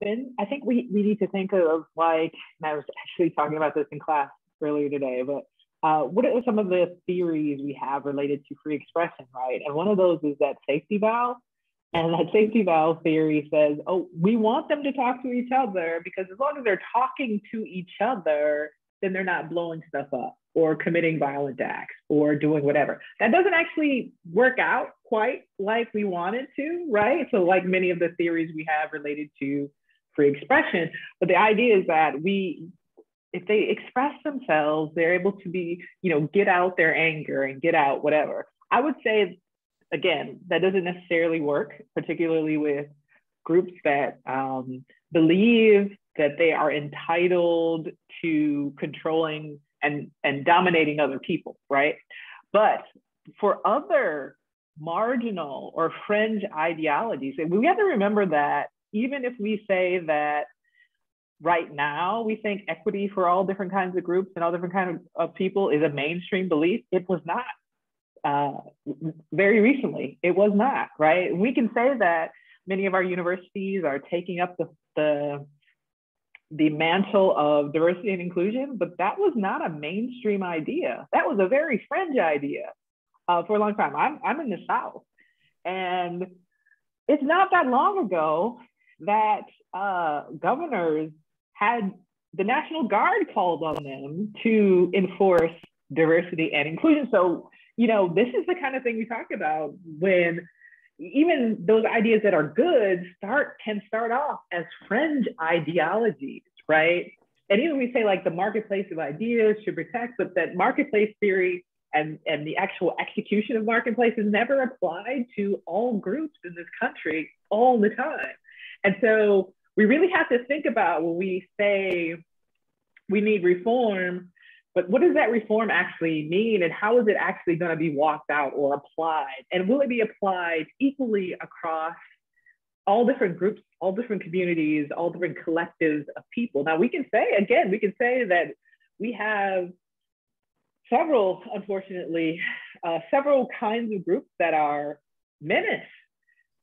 expression, I think we need to think of like, and I was actually talking about this in class earlier today, but what are some of the theories we have related to free expression, right? And one of those is that safety valve. And that safety valve theory says, oh, we want them to talk to each other because as long as they're talking to each other, then they're not blowing stuff up or committing violent acts or doing whatever. That doesn't actually work out quite like we want it to, right? So like many of the theories we have related to free expression, but the idea is that if they express themselves, they're able to be, get out their anger and get out whatever. I would say, again, that doesn't necessarily work, particularly with groups that believe that they are entitled to controlling and dominating other people, right? But for other marginal or fringe ideologies, and we have to remember that even if we say that right now we think equity for all different kinds of groups and all different kinds of people is a mainstream belief, it was not. Very recently, it was not, right? We can say that many of our universities are taking up the mantle of diversity and inclusion, but that was not a mainstream idea. That was a very fringe idea for a long time. I'm in the South, and it's not that long ago that governors had the National Guard called on them to enforce diversity and inclusion. So this is the kind of thing we talk about when even those ideas that are good can start off as fringe ideologies, right? And even we say like the marketplace of ideas should protect, but that marketplace theory and the actual execution of marketplace is never applied to all groups in this country all the time. And so we really have to think about when we say we need reform, but what does that reform actually mean, and how is it actually going to be walked out or applied? And will it be applied equally across all different groups, all different communities, all different collectives of people? Now, we can say that we have unfortunately, several kinds of groups that are menace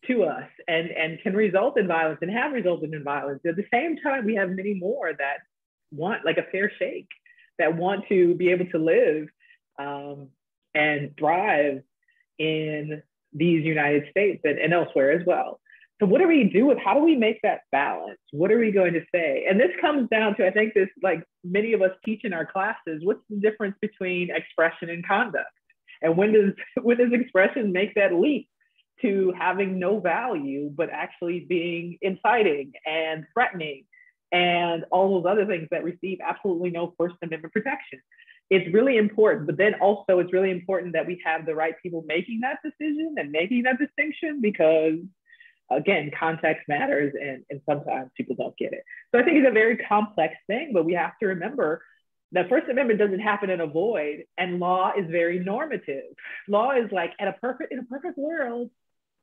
to us and can result in violence and have resulted in violence. At the same time, we have many more that want like a fair shake, that want to be able to live and thrive in these United States and elsewhere as well. So what do we do with, how do we make that balance? What are we going to say? And this comes down to, I think this, like many of us teach in our classes, what's the difference between expression and conduct? And when does expression make that leap to having no value, but actually being inciting and threatening and all those other things that receive absolutely no First Amendment protection? It's really important, but then also it's really important that we have the right people making that decision and making that distinction, because again, context matters and sometimes people don't get it. So I think it's a very complex thing, but we have to remember that First Amendment doesn't happen in a void, and law is very normative. Law is like in a perfect world,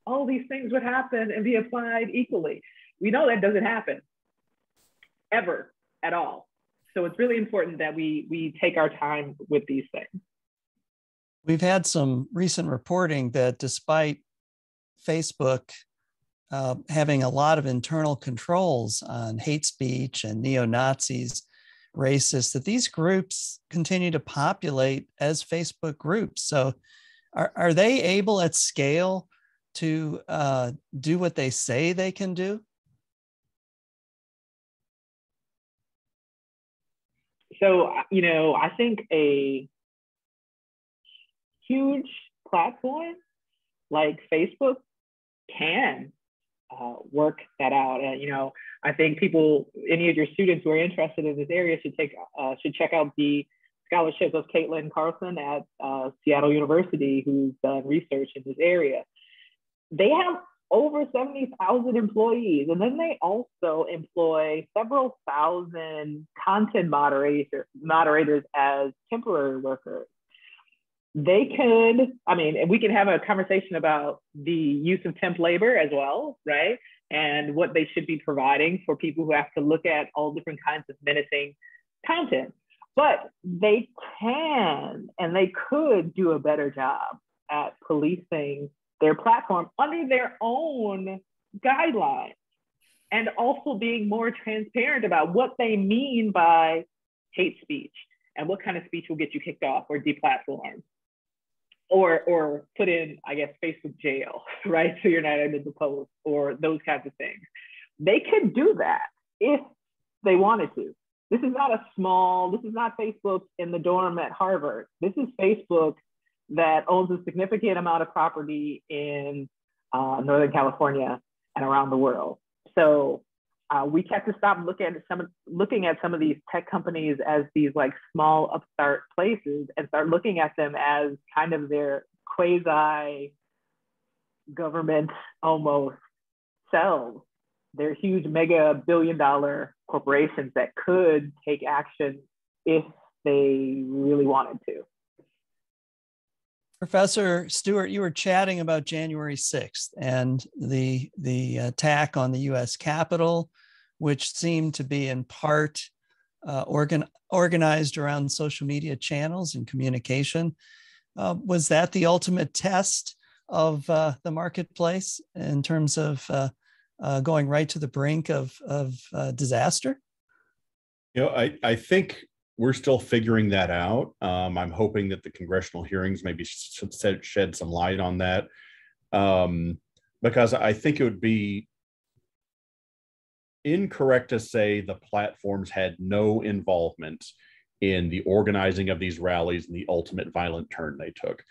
all these things would happen and be applied equally. We know that doesn't happen ever at all. So it's really important that we take our time with these things. We've had some recent reporting that despite Facebook having a lot of internal controls on hate speech and neo-Nazis, racists, that these groups continue to populate as Facebook groups. So are they able at scale to do what they say they can do? So, I think a huge platform like Facebook can work that out. And, I think any of your students who are interested in this area should check out the scholarship of Caitlin Carlson at Seattle University, who's done research in this area. They have over 70,000 employees, and then they also employ several thousand content moderators as temporary workers. They could, and we can have a conversation about the use of temp labor as well, right? And what they should be providing for people who have to look at all different kinds of menacing content. But they can and they could do a better job at policing their platform under their own guidelines. and also being more transparent about what they mean by hate speech and what kind of speech will get you kicked off or deplatformed or put in, I guess, Facebook jail, right? So you're not able to post or those kinds of things. They can do that if they wanted to. This is not Facebook in the dorm at Harvard. This is Facebook that owns a significant amount of property in Northern California and around the world. So we have to stop looking at some of these tech companies as these like small upstart places and start looking at them as kind of their quasi government almost selves. They're huge mega billion-dollar corporations that could take action if they really wanted to. Professor Stewart, you were chatting about January 6th and the attack on the U.S. Capitol, which seemed to be in part organized around social media channels and communication. Was that the ultimate test of the marketplace in terms of going right to the brink of disaster? You know, I think we're still figuring that out. I'm hoping that the congressional hearings maybe shed some light on that, because I think it would be incorrect to say the platforms had no involvement in the organizing of these rallies and the ultimate violent turn they took.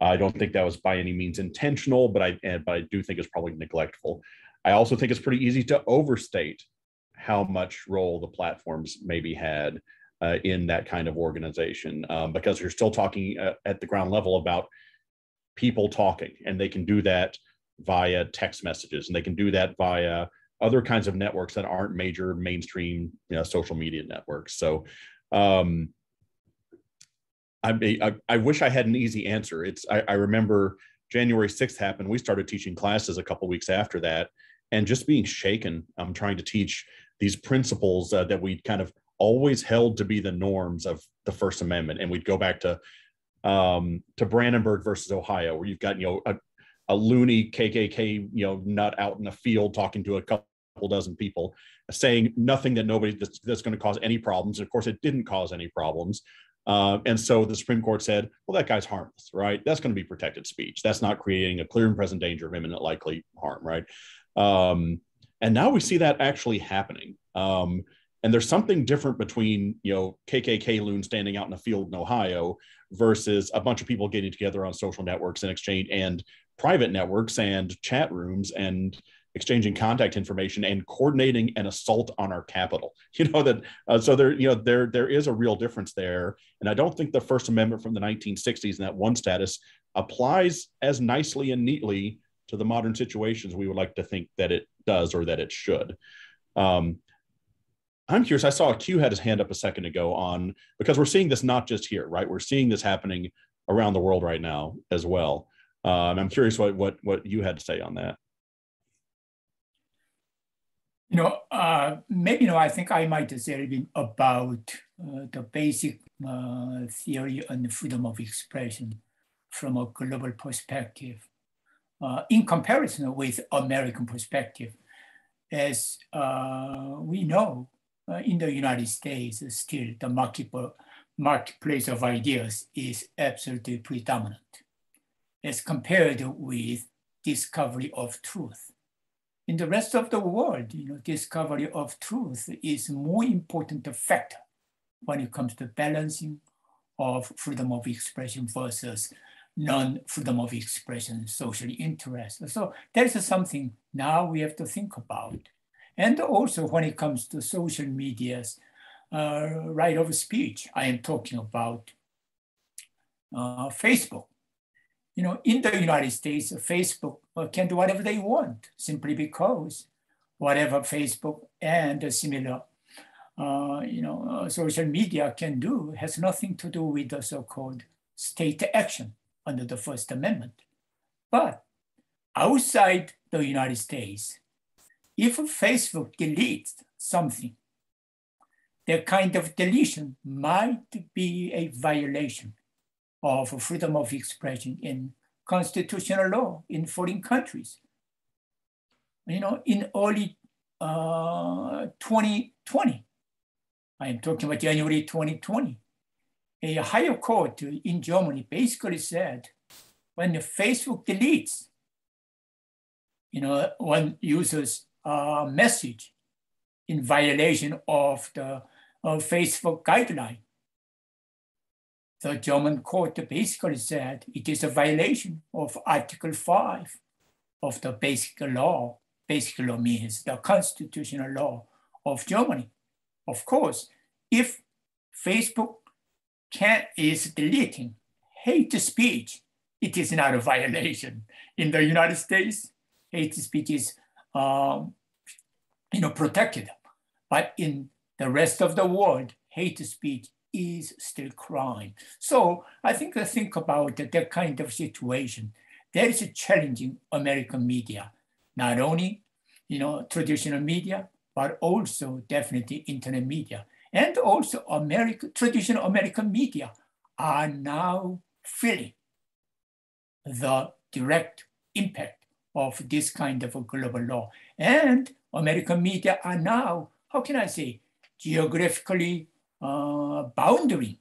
I don't think that was by any means intentional, but I do think it's probably neglectful. I also think it's pretty easy to overstate how much role the platforms maybe had in that kind of organization, because you're still talking at the ground level about people talking, and they can do that via text messages, and they can do that via other kinds of networks that aren't major mainstream, social media networks. So I wish I had an easy answer. I remember January 6th happened. We started teaching classes a couple of weeks after that, and just being shaken. I'm trying to teach these principles that we kind of always held to be the norms of the First Amendment. And we'd go back to Brandenburg versus Ohio, where you've got, a loony KKK, nut out in the field talking to a couple dozen people, saying nothing that's going to cause any problems. And of course, it didn't cause any problems. And so the Supreme Court said, well, that guy's harmless, right? That's going to be protected speech. That's not creating a clear and present danger of imminent likely harm, right? And now we see that actually happening. And there's something different between, KKK loons standing out in a field in Ohio versus a bunch of people getting together on social networks and exchange and private networks and chat rooms and exchanging contact information and coordinating an assault on our Capitol. So there is a real difference there. And I don't think the First Amendment from the 1960s and that one status applies as nicely and neatly to the modern situations we would like to think that it does or that it should. I'm curious, I saw Q had his hand up a second ago because we're seeing this not just here, right? We're seeing this happening around the world right now as well. I'm curious what you had to say on that. Maybe, I think I might say a little bit about the basic theory on freedom of expression from a global perspective in comparison with American perspective. As we know, in the United States, still the marketplace of ideas is absolutely predominant as compared with discovery of truth. In the rest of the world, discovery of truth is more important factor when it comes to balancing of freedom of expression versus non-freedom of expression, social interest. So there's something now we have to think about. And also when it comes to social media's right of speech, I am talking about Facebook. In the United States, Facebook can do whatever they want simply because whatever Facebook and similar social media can do has nothing to do with the so-called state action under the First Amendment. But outside the United States, if Facebook deletes something, that kind of deletion might be a violation of freedom of expression in constitutional law in foreign countries. In early 2020. I am talking about January 2020. A higher court in Germany basically said, when the Facebook deletes, one user's message in violation of the Facebook guideline, the German court basically said it is a violation of Article 5 of the Basic Law. Basic law means the constitutional law of Germany. Of course, if Facebook is deleting hate speech, it is not a violation. In the United States, hate speech is protected. But in the rest of the world, hate speech is still crime. So I think about that kind of situation. That is challenging American media, not only traditional media, but also definitely internet media. And also traditional American media are now feeling the direct impact of this kind of a global law. And American media are now, how can I say, geographically boundary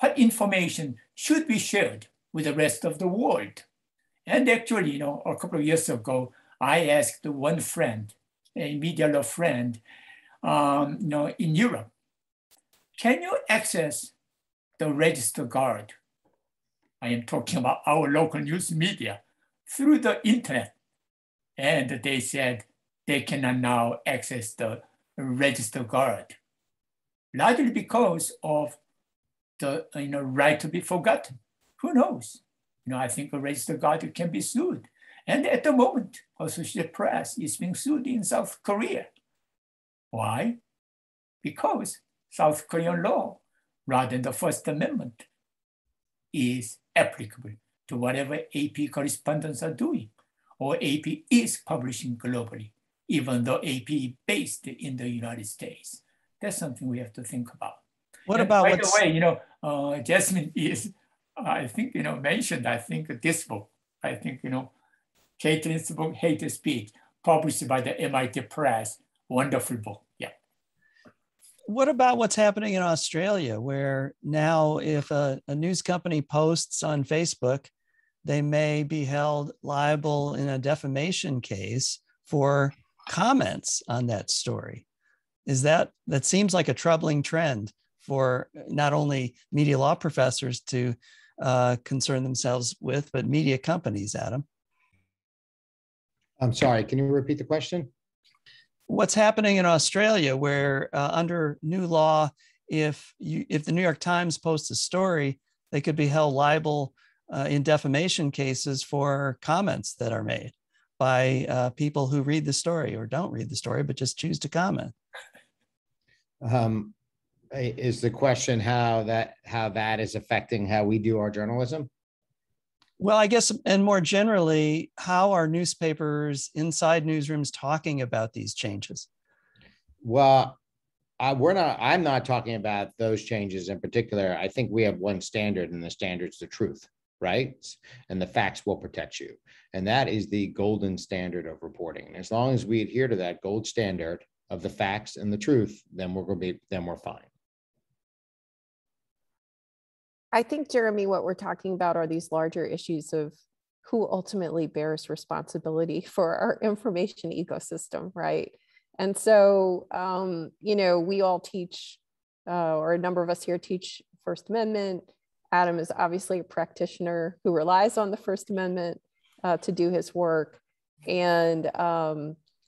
what information should be shared with the rest of the world. And actually, a couple of years ago, I asked one friend, a media law friend, in Europe, can you access the register guard? I am talking about our local news media through the internet. And they said they cannot now access the register guard, largely because of the right to be forgotten. Who knows? I think a register guard can be sued. And at the moment, Associated Press is being sued in South Korea. Why? Because South Korean law, rather than the First Amendment, is applicable to whatever AP correspondents are doing, or AP is publishing globally, even though AP is based in the United States. That's something we have to think about. What and about by the way, Jasmine is, I think, mentioned, I think this book, I think, Caitlin's book, Hate Speech, published by the MIT Press, wonderful book, yeah. What about what's happening in Australia, where now if a news company posts on Facebook, they may be held liable in a defamation case for comments on that story? That seems like a troubling trend for not only media law professors to concern themselves with, but media companies, Adam. I'm sorry, can you repeat the question? What's happening in Australia, where under new law, if the New York Times posts a story, they could be held liable in defamation cases for comments that are made by people who read the story or don't read the story, but just choose to comment. Is the question how that is affecting how we do our journalism? Well, I guess, and more generally, how are newspapers inside newsrooms talking about these changes? Well, I'm not talking about those changes in particular. I think we have one standard, and the standard's the truth, right? And the facts will protect you. And that is the golden standard of reporting. And as long as we adhere to that gold standard of the facts and the truth, then we're fine. I think, Jeremy, what we're talking about are these larger issues of who ultimately bears responsibility for our information ecosystem, right? And so, we all teach, or a number of us here teach First Amendment. Adam is obviously a practitioner who relies on the First Amendment to do his work. And,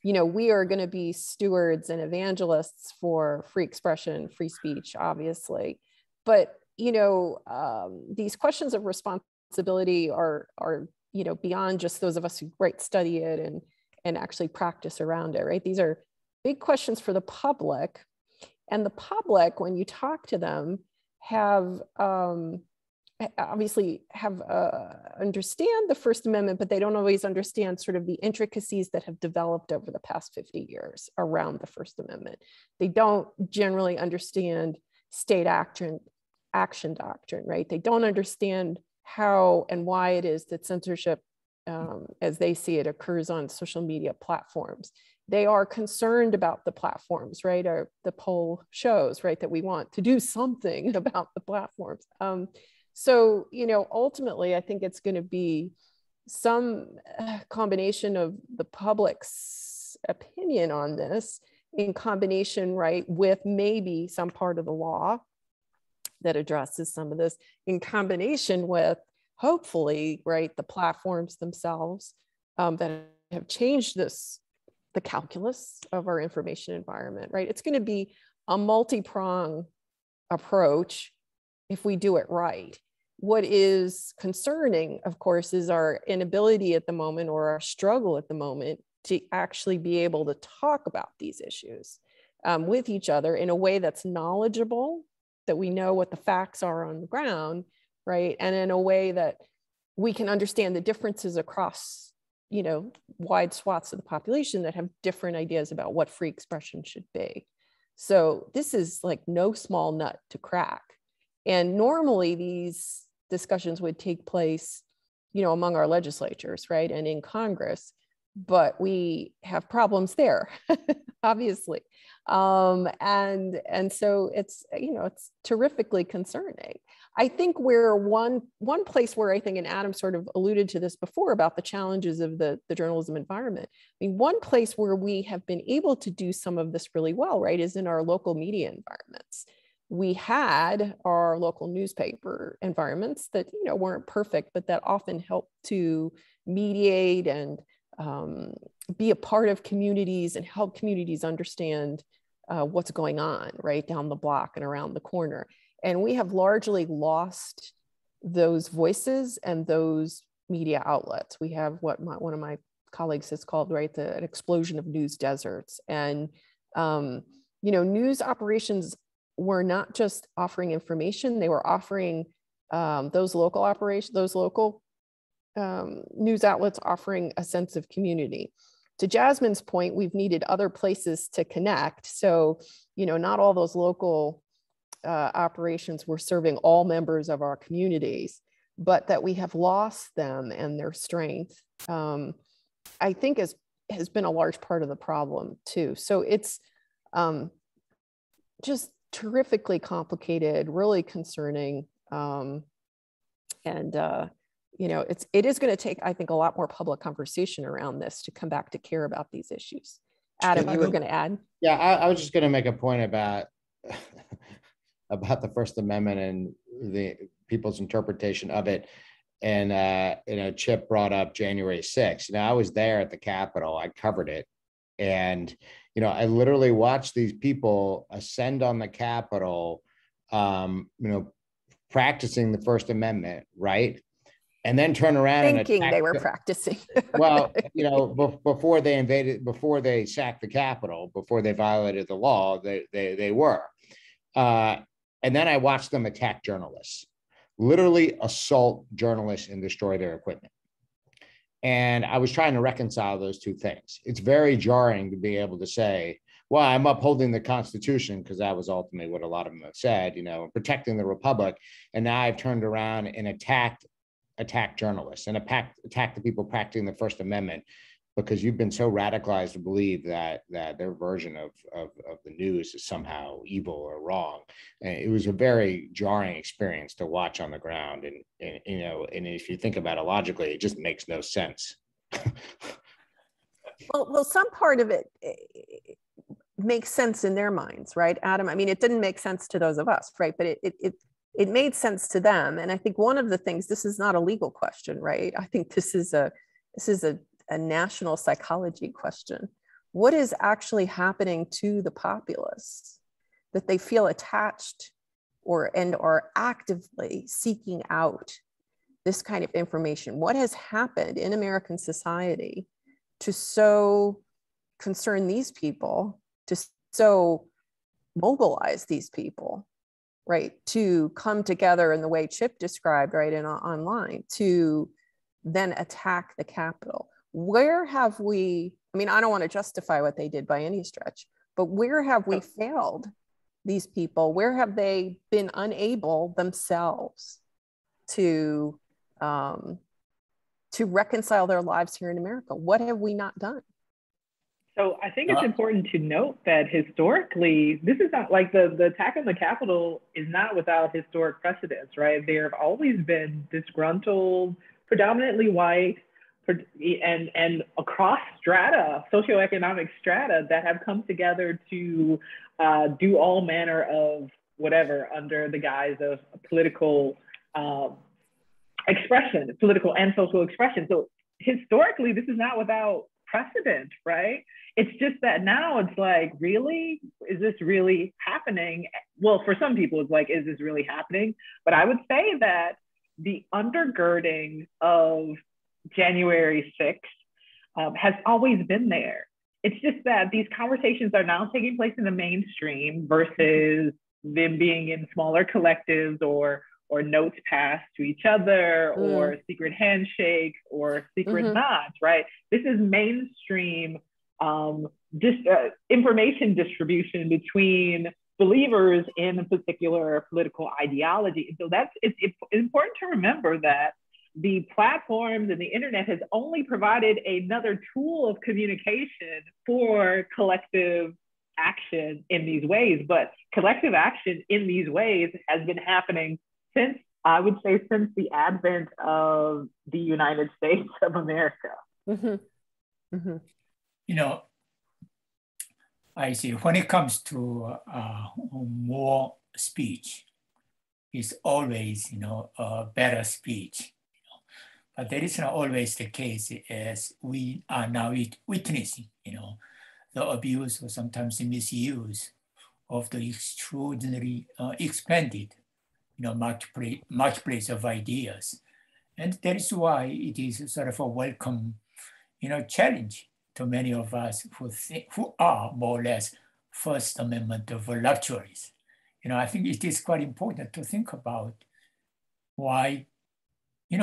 we are going to be stewards and evangelists for free expression, free speech, obviously. But these questions of responsibility are beyond just those of us who study it and actually practice around it, right? These are big questions for the public, and the public, when you talk to them, understand the First Amendment, but they don't always understand sort of the intricacies that have developed over the past 50 years around the First Amendment. They don't generally understand state action doctrine, right? They don't understand how and why it is that censorship, as they see it, occurs on social media platforms. they are concerned about the platforms, right? Or the poll shows, right, that we want to do something about the platforms. So, ultimately, I think it's going to be some combination of the public's opinion on this in combination, right, with maybe some part of the law that addresses some of this, in combination with, hopefully, right, the platforms themselves that have changed the calculus of our information environment, right? It's going to be a multi-pronged approach if we do it right. What is concerning, of course, is our inability at the moment, or our struggle at the moment, to actually be able to talk about these issues with each other in a way that's knowledgeable, that we know what the facts are on the ground, right? And in a way that we can understand the differences across, wide swaths of the population that have different ideas about what free expression should be. So this is like no small nut to crack. And normally these discussions would take place, among our legislatures, right? And in Congress, but we have problems there, obviously. And so it's, it's terrifically concerning. I think we're one place where I think, and Adam sort of alluded to this before about the challenges of the journalism environment. I mean, one place where we have been able to do some of this really well, right, is in our local media environments. We had our local newspaper environments that, weren't perfect, but that often helped to mediate and be a part of communities and help communities understand what's going on right down the block and around the corner. And we have largely lost those voices and those media outlets. We have what one of my colleagues has called, right, an explosion of news deserts. And, news operations were not just offering information, they were offering those local news outlets offering a sense of community. To Jasmine's point, we've needed other places to connect. So, not all those local operations were serving all members of our communities, but that we have lost them and their strength, I think has been a large part of the problem too. So it's just terrifically complicated, really concerning. It is going to take, I think, a lot more public conversation around this to come back to care about these issues. Adam, you were going to add? Yeah, I was just going to make a point about the First Amendment and the people's interpretation of it. And, Chip brought up January 6th. I was there at the Capitol. I covered it. And, I literally watched these people ascend on the Capitol, practicing the First Amendment, right? And then turn around thinking they were practicing. Well, before they sacked the Capitol, before they violated the law, they were. And then I watched them attack journalists, literally assault journalists and destroy their equipment. And I was trying to reconcile those two things. It's very jarring to be able to say, well, I'm upholding the Constitution, because that was ultimately what a lot of them have said, protecting the Republic. And now I've turned around and attacked journalists and attack the people practicing the First Amendment, because you've been so radicalized to believe that their version of the news is somehow evil or wrong. And it was a very jarring experience to watch on the ground. And if you think about it logically, it just makes no sense. Well, some part of it makes sense in their minds, right, Adam? I mean, it didn't make sense to those of us, right? But it made sense to them. And I think one of the things, this is not a legal question, right? I think this is a national psychology question. What is actually happening to the populace that they feel attached and are actively seeking out this kind of information? What has happened in American society to so concern these people, to so mobilize these people, right, to come together in the way Chip described, right, and online, to then attack the Capitol? Where have we, I mean, I don't want to justify what they did by any stretch, but where have we failed these people? Where have they been unable themselves to reconcile their lives here in America? What have we not done? So I think it's important to note that historically, this is not like the attack on the Capitol is not without historic precedents, right? There have always been disgruntled, predominantly white, and across strata, socioeconomic strata, that have come together to do all manner of whatever under the guise of political expression, political and social expression. So historically, this is not without precedent, right? It's just that now it's like, really? Is this really happening? Well, for some people, it's like, is this really happening? But I would say that the undergirding of January 6th has always been there. It's just that these conversations are now taking place in the mainstream versus them being in smaller collectives or notes passed to each other or secret handshakes or secret nods, right? This is mainstream information distribution between believers in a particular political ideology. So it's important to remember that the platforms and the internet has only provided another tool of communication for collective action in these ways, but collective action in these ways has been happening since, I would say, since the advent of the United States of America. You know, I see when it comes to more speech, it's always, a better speech. But that is not always the case, as we are now witnessing, the abuse or sometimes the misuse of the extraordinary expanded, marketplace of ideas. And that is why it is sort of a welcome, challenge to many of us who are more or less First Amendment voluptuaries. I think it is quite important to think about why,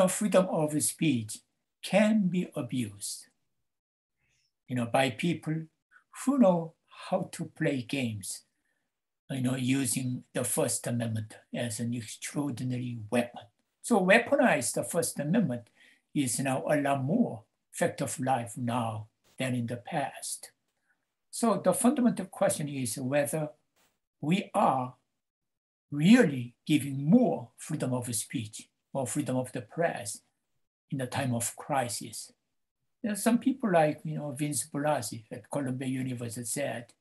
freedom of speech can be abused, by people who know how to play games, using the First Amendment as an extraordinary weapon. So weaponize the First Amendment is now a lot more fact of life now than in the past. So the fundamental question is whether we are really giving more freedom of speech or freedom of the press in the time of crisis. There are some people like, Vince Bulassi at Columbia University said,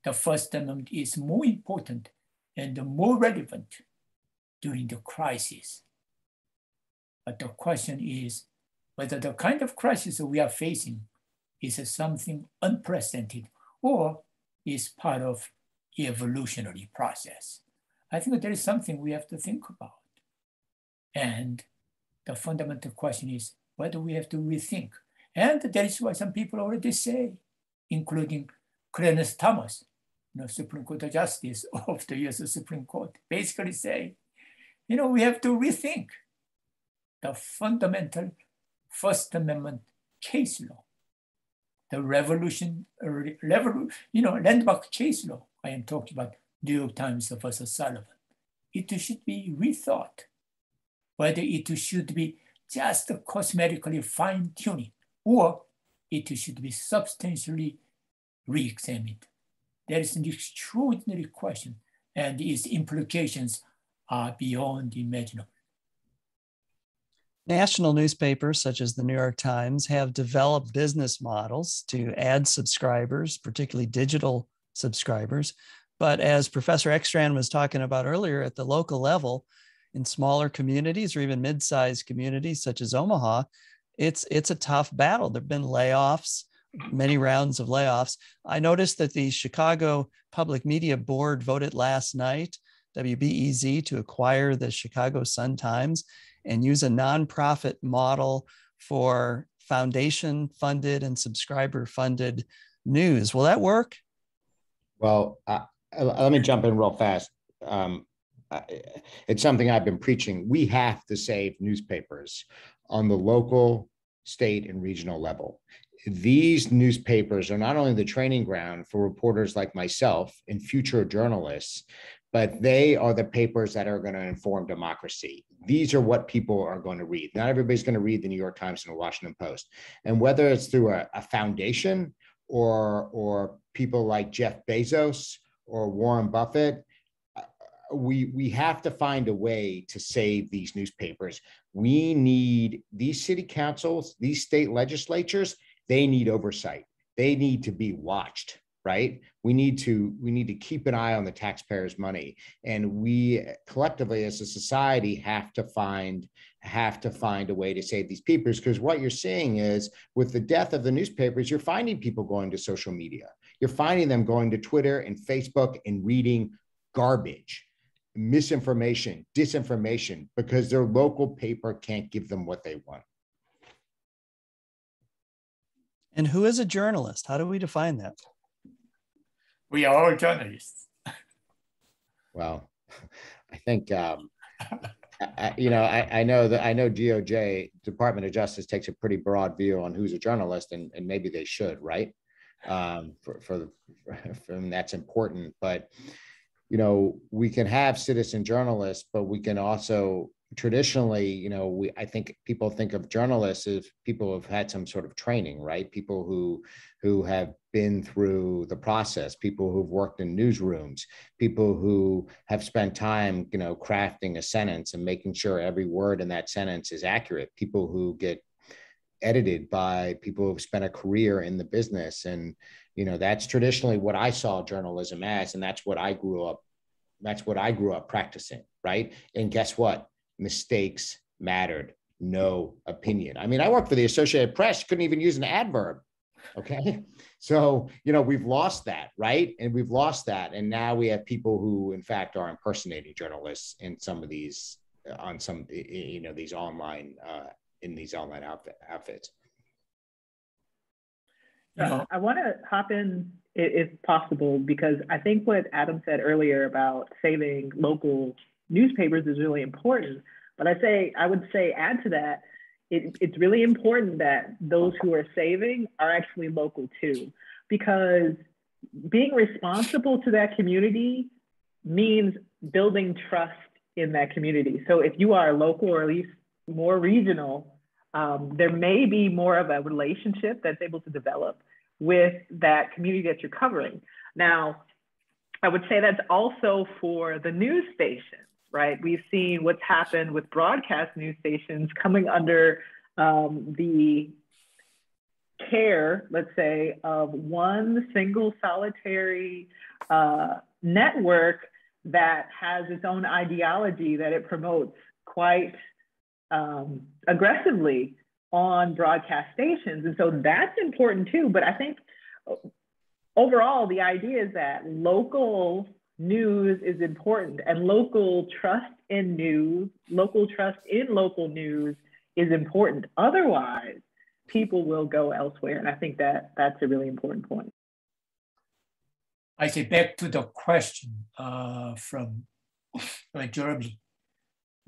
the First Amendment is more important and more relevant during the crisis. But the question is whether the kind of crisis we are facing is something unprecedented or is part of the evolutionary process. I think there is something we have to think about. And the fundamental question is whether we have to rethink. And that is why some people already say, including Clarence Thomas, Supreme Court Justice of the US Supreme Court, basically say, we have to rethink the fundamental First Amendment case law, the landmark case law. I am talking about New York Times versus Sullivan. It should be rethought, whether it should be just cosmetically fine-tuning or it should be substantially re-examined. That is an extraordinary question, and its implications are beyond imaginable. National newspapers such as the New York Times have developed business models to add subscribers, particularly digital subscribers. But as Professor Ekstrand was talking about earlier, at the local level, in smaller communities or even mid-sized communities such as Omaha, it's a tough battle. There have been layoffs, many rounds of layoffs. I noticed that the Chicago Public Media Board voted last night, WBEZ, to acquire the Chicago Sun-Times and use a nonprofit model for foundation-funded and subscriber-funded news. Will that work? Well, let me jump in real fast. It's something I've been preaching. We have to save newspapers on the local, state, and regional level. These newspapers are not only the training ground for reporters like myself and future journalists, but they are the papers that are going to inform democracy. These are what people are going to read. Not everybody's going to read the New York Times and the Washington Post. And whether it's through a foundation or people like Jeff Bezos or Warren Buffett. We have to find a way to save these newspapers. We need these city councils, these state legislatures, they need oversight. They need to be watched, right? We need to keep an eye on the taxpayers' money. And we collectively as a society have to find a way to save these papers, because what you're seeing is with the death of the newspapers, you're finding people going to social media. You're finding them going to Twitter and Facebook and reading garbage, misinformation, disinformation, because their local paper can't give them what they want. And who is a journalist? How do we define that? We are all journalists. Well, I think, I know DOJ, Department of Justice, takes a pretty broad view on who's a journalist, and maybe they should, right? And that's important. But we can have citizen journalists, but we can also traditionally, I think people think of journalists as people who have had some sort of training, right? People who have been through the process, people who've worked in newsrooms, people who have spent time, crafting a sentence and making sure every word in that sentence is accurate, people who get edited by people who've spent a career in the business. And that's traditionally what I saw journalism as, and that's what I grew up practicing, right? And guess what? Mistakes mattered. No opinion. I mean, I worked for the Associated Press, couldn't even use an adverb. Okay. So, we've lost that, right? And we've lost that. And now we have people who, in fact, are impersonating journalists in some of these, these online, in these online outfits. I want to hop in if possible, because I think what Adam said earlier about saving local newspapers is really important. But I would say add to that, it's really important that those who are saving are actually local too, because being responsible to that community means building trust in that community. So if you are local or at least more regional, there may be more of a relationship that's able to develop with that community that you're covering. Now, I would say that's also for the news stations, right? We've seen what's happened with broadcast news stations coming under the care, let's say, of one single solitary network that has its own ideology that it promotes quite aggressively on broadcast stations. And so that's important too. But I think overall, the idea is that local news is important, and local trust in news, local trust in local news is important. Otherwise, people will go elsewhere. And I think that that's a really important point. I say back to the question from Jeremy,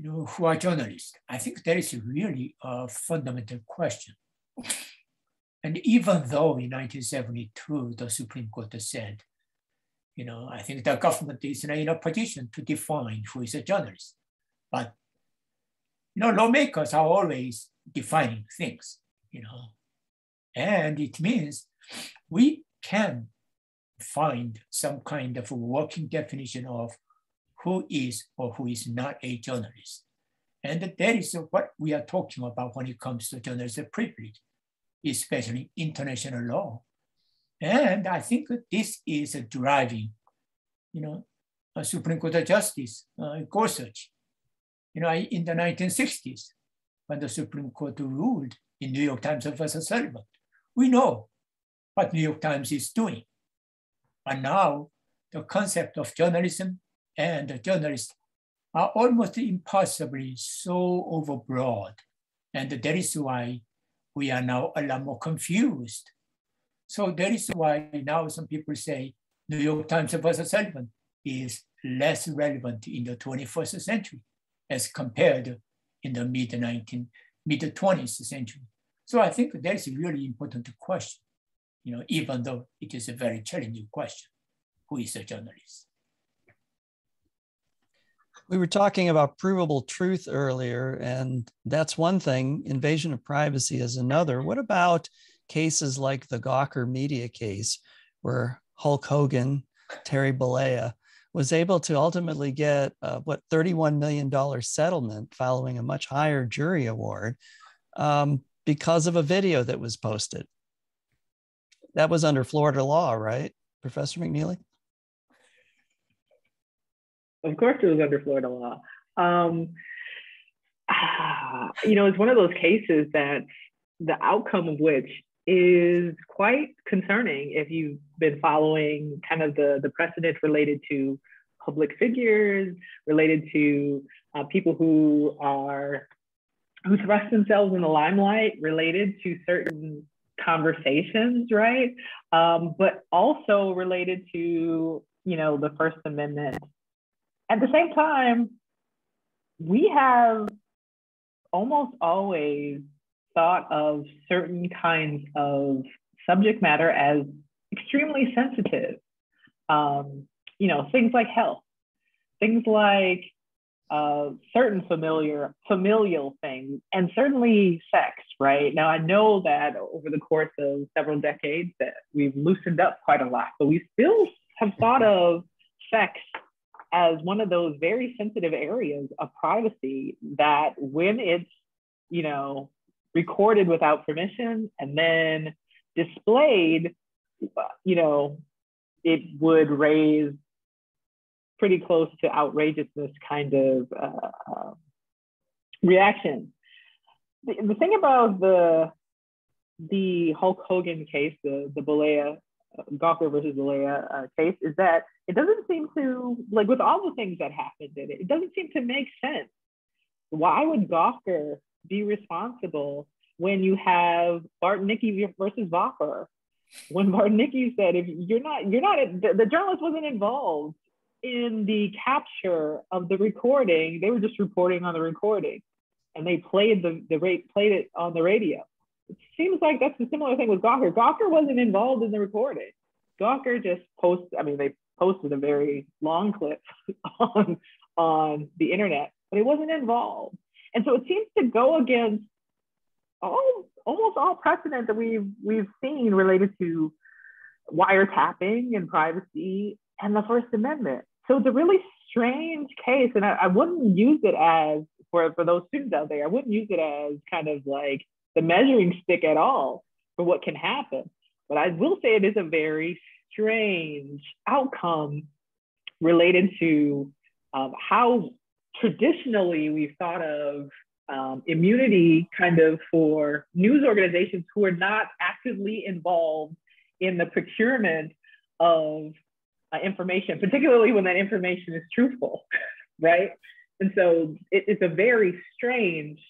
who are journalists? I think that is really a fundamental question. And even though in 1972, the Supreme Court said, I think the government is in a position to define who is a journalist. But, lawmakers are always defining things, and it means we can find some kind of a working definition of who is or who is not a journalist. And that is what we are talking about when it comes to journalism privilege, especially international law. And I think this is driving, a Supreme Court Justice, Gorsuch, in the 1960s, when the Supreme Court ruled in New York Times versus Sullivan. We know what New York Times is doing. But now the concept of journalism and the journalists are almost impossibly so overbroad. And that is why we are now a lot more confused. So that is why now some people say New York Times versus Sullivan is less relevant in the 21st century as compared in the mid-20th century. So I think that is a really important question, even though it is a very challenging question. Who is a journalist? We were talking about provable truth earlier, and that's one thing. Invasion of privacy is another. What about cases like the Gawker media case, where Hulk Hogan, Terry Bollea, was able to ultimately get $31 million settlement following a much higher jury award because of a video that was posted. That was under Florida law, right, Professor McNealy? Of course it was under Florida law. It's one of those cases that the outcome of which is quite concerning if you've been following kind of the precedent related to public figures, related to people who thrust themselves in the limelight, related to certain conversations, right? But also related to, the First Amendment. At the same time, we have almost always thought of certain kinds of subject matter as extremely sensitive. Things like health, things like certain familial things, and certainly sex, right? Now, I know that over the course of several decades that we've loosened up quite a lot, but we still have thought of sex as one of those very sensitive areas of privacy that when it's, recorded without permission and then displayed, it would raise pretty close to outrageousness kind of reaction. The thing about the Hulk Hogan case, the Bollea, Gawker versus Bollea case, is that it doesn't seem to, like with all the things that happened in it, it doesn't seem to make sense. Why would Gawker be responsible when you have Bartnicki versus Gawker? When Bartnicki said, if the journalist wasn't involved in the capture of the recording, they were just reporting on the recording, and they played it on the radio. It seems like that's a similar thing with Gawker. Gawker wasn't involved in the recording. Gawker just they posted a very long clip on the internet, but it wasn't involved. And so it seems to go against almost all precedent that we've seen related to wiretapping and privacy and the First Amendment. So it's a really strange case, and I wouldn't use it as, for those students out there, I wouldn't use it as kind of like the measuring stick at all for what can happen. But I will say it is a very strange outcome related to how traditionally we've thought of immunity kind of for news organizations who are not actively involved in the procurement of information, particularly when that information is truthful, right? And so it's a very strange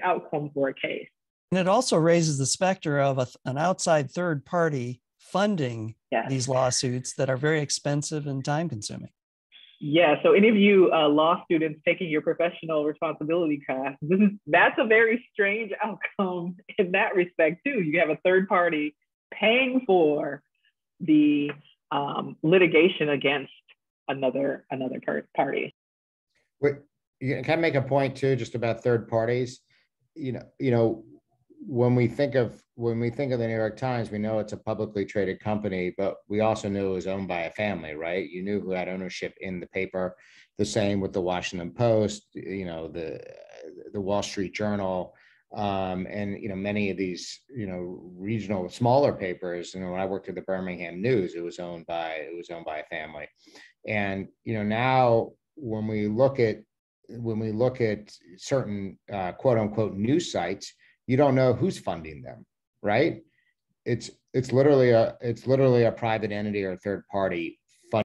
outcome for a case. And it also raises the specter of an outside third party funding these lawsuits that are very expensive and time consuming. Yeah, so any of you law students taking your professional responsibility class, that's a very strange outcome in that respect too. You have a third party paying for the litigation against another party. Wait, can I make a point too, just about third parties? When we think of the New York Times, we know it's a publicly traded company, but we also knew it was owned by a family, right? You knew who had ownership in the paper. The same with the Washington Post, the Wall Street Journal, and many of these regional smaller papers. When I worked at the Birmingham News, it was owned by a family. And now when we look at certain quote unquote news sites, you don't know who's funding them, right? It's literally a private entity or a third party